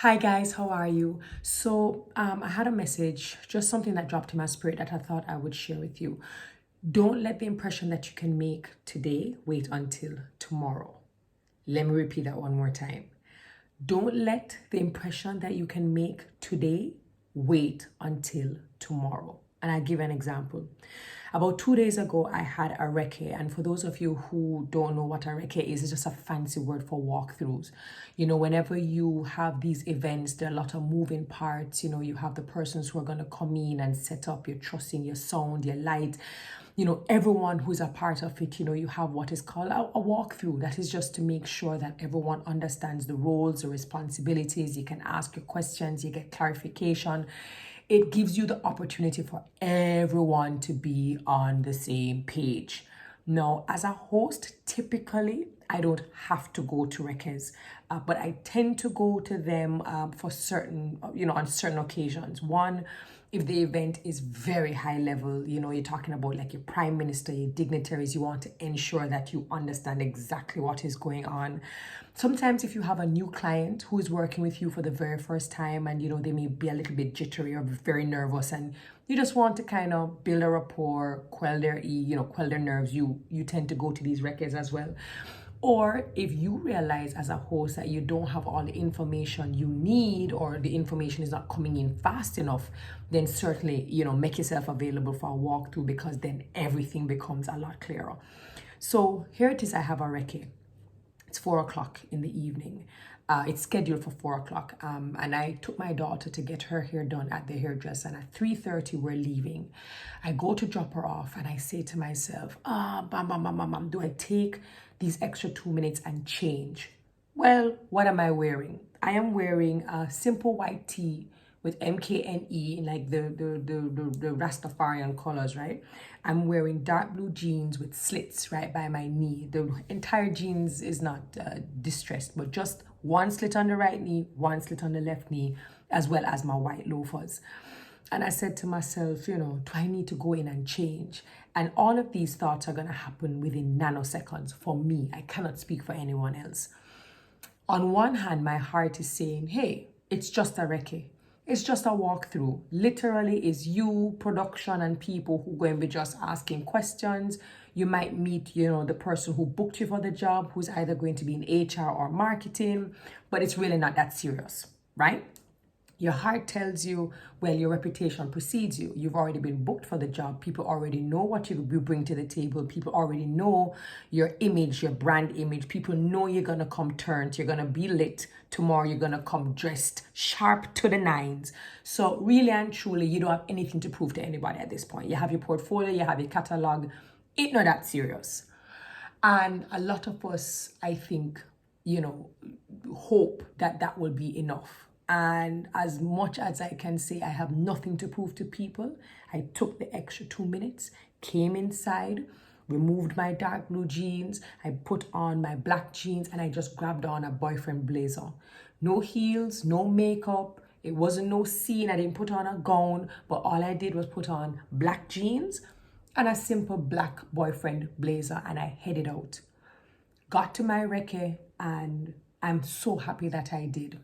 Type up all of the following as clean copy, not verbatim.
Hi guys, how are you? I had a message, just something that dropped in my spirit that I thought I would share with you. Don't let the impression that you can make today wait until tomorrow. Let me repeat that one more time. Don't let the impression that you can make today wait until tomorrow. And I'll give an example. About 2 days ago, I had a recce. And for those of you who don't know what a recce is, it's just a fancy word for walkthroughs. Whenever you have these events, there are a lot of moving parts. You have the persons who are going to come in and set up your trusting, your sound, your light. Everyone who's a part of it, you have what is called a walkthrough. That is just to make sure that everyone understands the roles, the responsibilities. You can ask your questions, you get clarification. It gives you the opportunity for everyone to be on the same page. Now, as a host, typically, I don't have to go to records, but I tend to go to them for certain, on certain occasions. One, if the event is very high level, you're talking about like your prime minister, your dignitaries, you want to ensure that you understand exactly what is going on. Sometimes if you have a new client who is working with you for the very first time and, they may be a little bit jittery or very nervous and you just want to kind of build a rapport, quell their nerves, you tend to go to these records as well. Or if you realize as a host that you don't have all the information you need or the information is not coming in fast enough, then certainly, make yourself available for a walkthrough because then everything becomes a lot clearer. So here it is, I have a recce. It's 4 o'clock in the evening. It's scheduled for 4 o'clock. And I took my daughter to get her hair done at the hairdresser. And at 3:30, we're leaving. I go to drop her off and I say to myself, bam, do I take these extra 2 minutes and change? Well, what am I wearing? I am wearing a simple white tee with MKNE, like the Rastafarian colors, right? I'm wearing dark blue jeans with slits right by my knee. The entire jeans is not distressed, but just one slit on the right knee, one slit on the left knee, as well as my white loafers. And I said to myself, do I need to go in and change? And all of these thoughts are going to happen within nanoseconds for me. I cannot speak for anyone else. On one hand, my heart is saying, hey, it's just a recce. It's just a walkthrough. Literally, is you, production, and people who are going to be just asking questions. You might meet, the person who booked you for the job, who's either going to be in HR or marketing, but it's really not that serious, right? Your heart tells you, well, your reputation precedes you. You've already been booked for the job. People already know what you bring to the table. People already know your image, your brand image. People know you're going to come turned. You're going to be lit. Tomorrow, you're going to come dressed sharp to the nines. So really and truly, you don't have anything to prove to anybody at this point. You have your portfolio, you have your catalog. It's not that serious. And a lot of us, I think, hope that that will be enough. And as much as I can say I have nothing to prove to people, I took the extra 2 minutes, came inside, removed my dark blue jeans, I put on my black jeans, and I just grabbed on a boyfriend blazer. No heels, no makeup. It wasn't no scene. I didn't put on a gown, but all I did was put on black jeans and a simple black boyfriend blazer, and I headed out. Got to my recce, and I'm so happy that I did.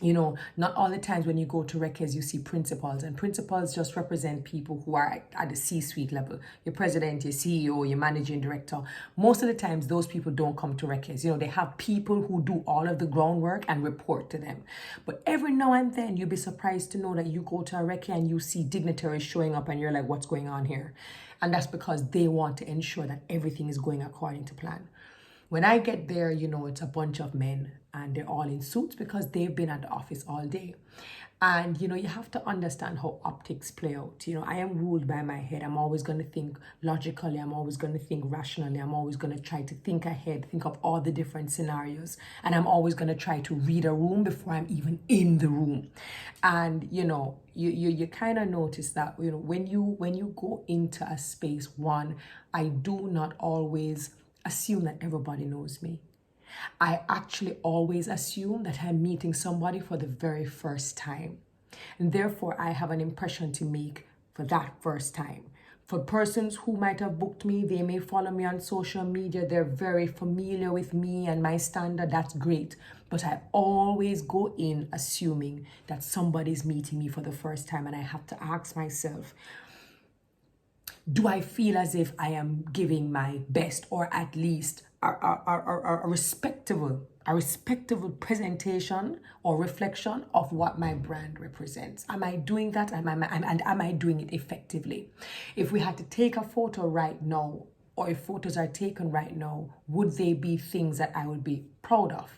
Not all the times when you go to records, you see principals, and principals just represent people who are at the C-suite level. Your president, your CEO, your managing director. Most of the times, those people don't come to records. They have people who do all of the groundwork and report to them. But every now and then, you'll be surprised to know that you go to a record and you see dignitaries showing up and you're like, what's going on here? And that's because they want to ensure that everything is going according to plan. When I get there, it's a bunch of men and they're all in suits because they've been at the office all day. And, you have to understand how optics play out. I am ruled by my head. I'm always going to think logically. I'm always going to think rationally. I'm always going to try to think ahead, think of all the different scenarios. And I'm always going to try to read a room before I'm even in the room. And, you kind of notice that, when you go into a space, one, I do not always assume that everybody knows me. I actually always assume that I'm meeting somebody for the very first time. And therefore, I have an impression to make for that first time. For persons who might have booked me, they may follow me on social media. They're very familiar with me and my standard. That's great. But I always go in assuming that somebody's meeting me for the first time. And I have to ask myself, do I feel as if I am giving my best, or at least a respectable presentation or reflection of what my brand represents? Am I doing that? And am I doing it effectively? If we had to take a photo right now, or if photos are taken right now, would they be things that I would be proud of?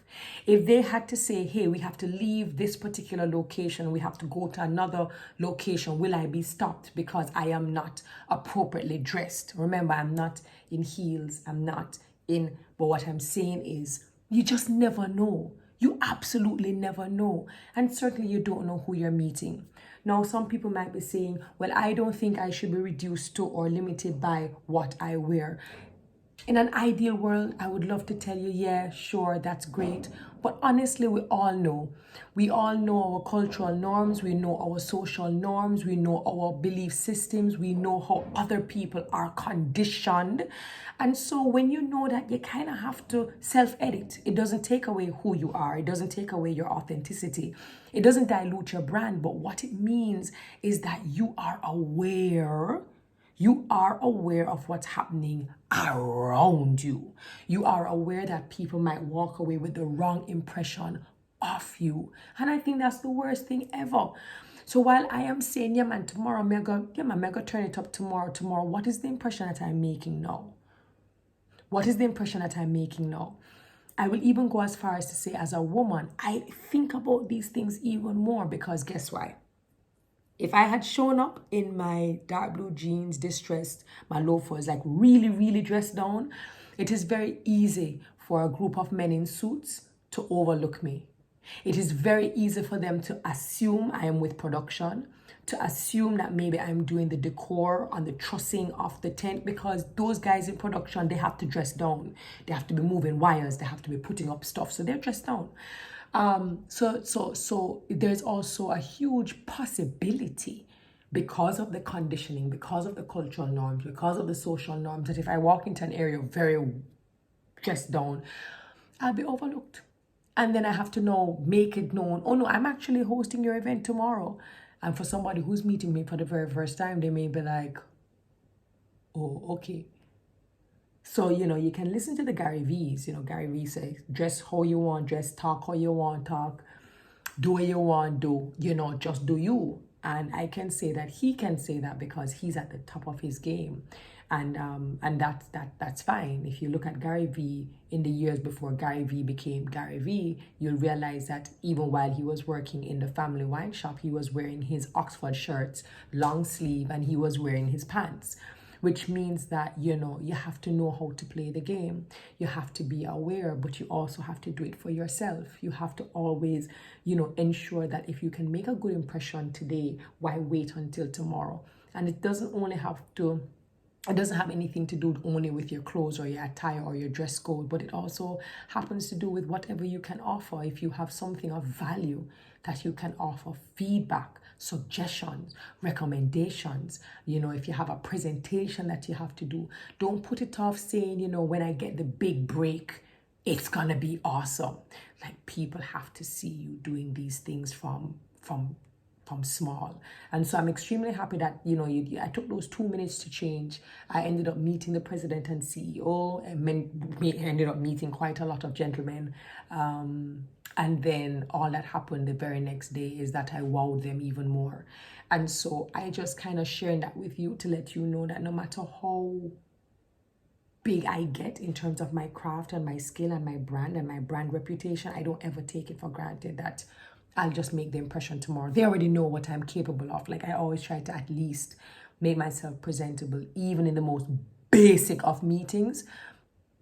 If they had to say, hey, we have to leave this particular location, we have to go to another location, will I be stopped because I am not appropriately dressed? Remember, I'm not in heels, but what I'm saying is, you just never know. You absolutely never know. And certainly you don't know who you're meeting. Now, some people might be saying, well, I don't think I should be reduced to or limited by what I wear. In an ideal world, I would love to tell you, yeah, sure, that's great. But honestly, we all know. We all know our cultural norms. We know our social norms. We know our belief systems. We know how other people are conditioned. And so when you know that, you kind of have to self-edit. It doesn't take away who you are. It doesn't take away your authenticity. It doesn't dilute your brand. But what it means is that you are aware. You are aware of what's happening around you. You are aware that people might walk away with the wrong impression of you. And I think that's the worst thing ever. So while I am saying, yeah man, tomorrow I'm gonna turn it up tomorrow, what is the impression that I'm making now? What is the impression that I'm making now? I will even go as far as to say, as a woman, I think about these things even more, because guess why? If I had shown up in my dark blue jeans, distressed, my loafers, like really, really dressed down, it is very easy for a group of men in suits to overlook me. It is very easy for them to assume I am with production, to assume that maybe I'm doing the decor on the trussing of the tent, because those guys in production, they have to dress down. They have to be moving wires. They have to be putting up stuff. So they're dressed down. So there's also a huge possibility, because of the conditioning, because of the cultural norms, because of the social norms, that if I walk into an area very dressed down, I'll be overlooked. And then I have to now make it known, oh no, I'm actually hosting your event tomorrow. And for somebody who's meeting me for the very first time, they may be like, oh, okay. So, you can listen to the Gary V's. Gary Vee says, dress how you want, dress, talk how you want, talk, do what you want, do, just do you. And I can say that he can say that because he's at the top of his game. And that's fine. If you look at Gary Vee in the years before Gary Vee became Gary Vee, you'll realize that even while he was working in the family wine shop, he was wearing his Oxford shirts, long sleeve, and he was wearing his pants. Which means that, you have to know how to play the game. You have to be aware, but you also have to do it for yourself. You have to always, ensure that if you can make a good impression today, why wait until tomorrow? And it doesn't have anything to do only with your clothes or your attire or your dress code, but it also happens to do with whatever you can offer. If you have something of value that you can offer, feedback, suggestions, recommendations, if you have a presentation that you have to do, don't put it off saying, when I get the big break, it's gonna be awesome. Like, people have to see you doing these things from small. And so I'm extremely happy that, I took those 2 minutes to change. I ended up meeting the president and CEO, and ended up meeting quite a lot of gentlemen. And then all that happened the very next day is that I wowed them even more. And so I just kind of sharing that with you to let you know that no matter how big I get in terms of my craft and my skill and my brand reputation, I don't ever take it for granted that I'll just make the impression tomorrow. They already know what I'm capable of. Like, I always try to at least make myself presentable, even in the most basic of meetings,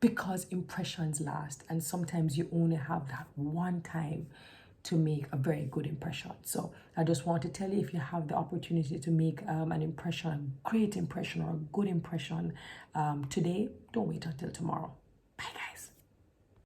because impressions last. And sometimes you only have that one time to make a very good impression. So I just want to tell you, if you have the opportunity to make an impression, a great impression or a good impression today, don't wait until tomorrow. Bye, guys.